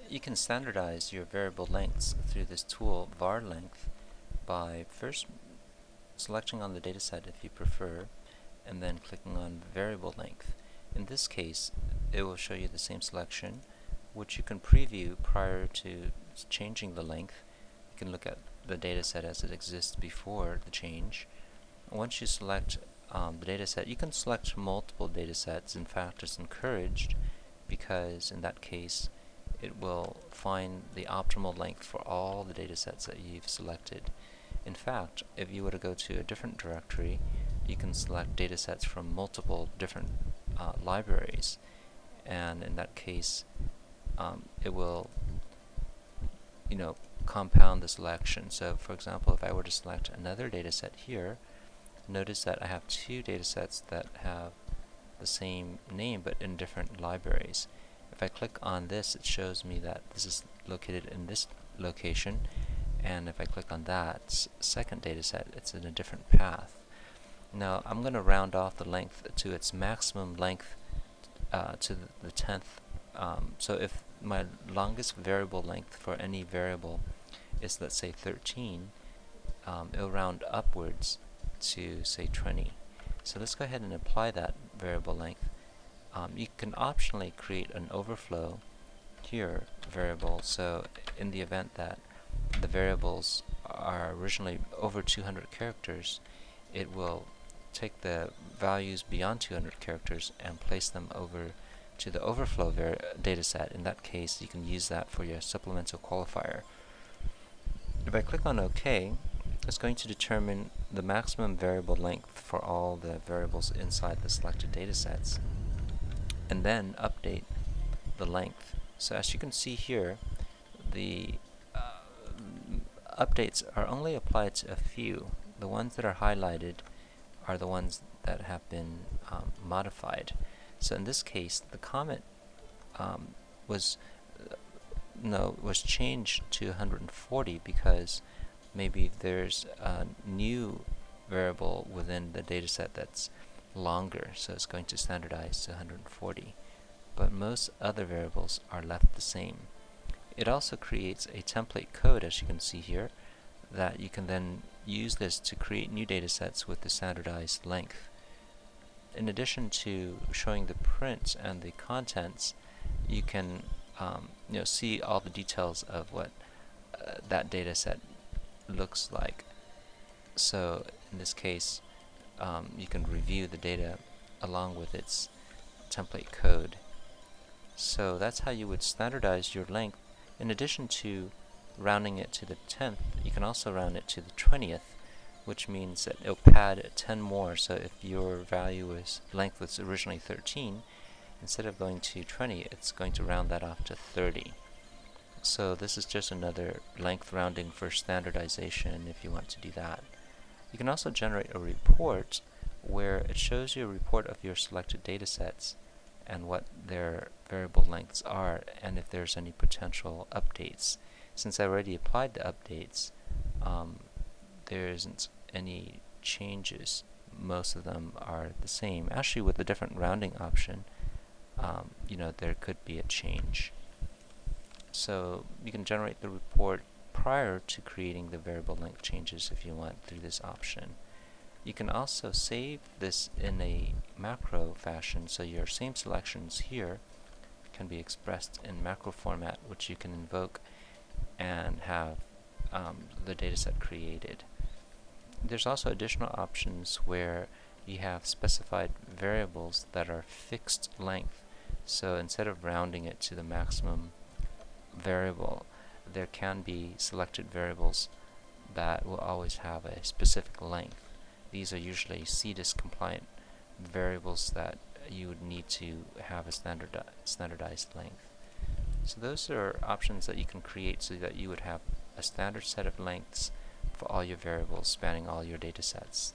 You can standardize your variable lengths through this tool var length by first selecting on the dataset if you prefer, and then clicking on variable length. In this case, it will show you the same selection, which you can preview prior to changing the length. You can look at the dataset as it exists before the change. Once you select the dataset, you can select multiple datasets. In fact, it's encouraged because in that case it will find the optimal length for all the datasets that you've selected. In fact, if you were to go to a different directory, you can select datasets from multiple different libraries, and in that case it will compound the selection. So for example, if I were to select another dataset here, notice that I have two datasets that have the same name but in different libraries. If I click on this, it shows me that this is located in this location, and if I click on that second dataset, it's in a different path. Now I'm going to round off the length to its maximum length to the 10th. So if my longest variable length for any variable is, let's say, 13, it'll round upwards to, say, 20. So let's go ahead and apply that variable length. You can optionally create an overflow here variable, so in the event that the variables are originally over 200 characters, it will take the values beyond 200 characters and place them over to the overflow dataset. In that case, you can use that for your supplemental qualifier. If I click on OK, it's going to determine the maximum variable length for all the variables inside the selected datasets, and then update the length. So as you can see here, the updates are only applied to a few. The ones that are highlighted are the ones that have been modified. So in this case, the comment was changed to 140 because maybe there's a new variable within the dataset that's longer, so it's going to standardize to 140. But most other variables are left the same. It also creates a template code, as you can see here, that you can then use this to create new datasets with the standardized length. In addition to showing the print and the contents, you can see all the details of what that dataset looks like. So in this case, you can review the data along with its template code. So that's how you would standardize your length. In addition to rounding it to the 10th, you can also round it to the 20th, which means that it'll pad 10 more. So if your length was originally 13, instead of going to 20, it's going to round that off to 30. So this is just another length rounding for standardization if you want to do that. You can also generate a report where it shows you a report of your selected datasets and what their variable lengths are, and if there's any potential updates. Since I already applied the updates, there isn't any changes. Most of them are the same. Actually, with the different rounding option, there could be a change. So you can generate the report prior to creating the variable length changes if you want through this option. You can also save this in a macro fashion, so your same selections here can be expressed in macro format, which you can invoke and have the dataset created. There's also additional options where you have specified variables that are fixed length. So instead of rounding it to the maximum variable, there can be selected variables that will always have a specific length. These are usually CDISC compliant variables that you would need to have a standardized length. So those are options that you can create so that you would have a standard set of lengths for all your variables spanning all your datasets.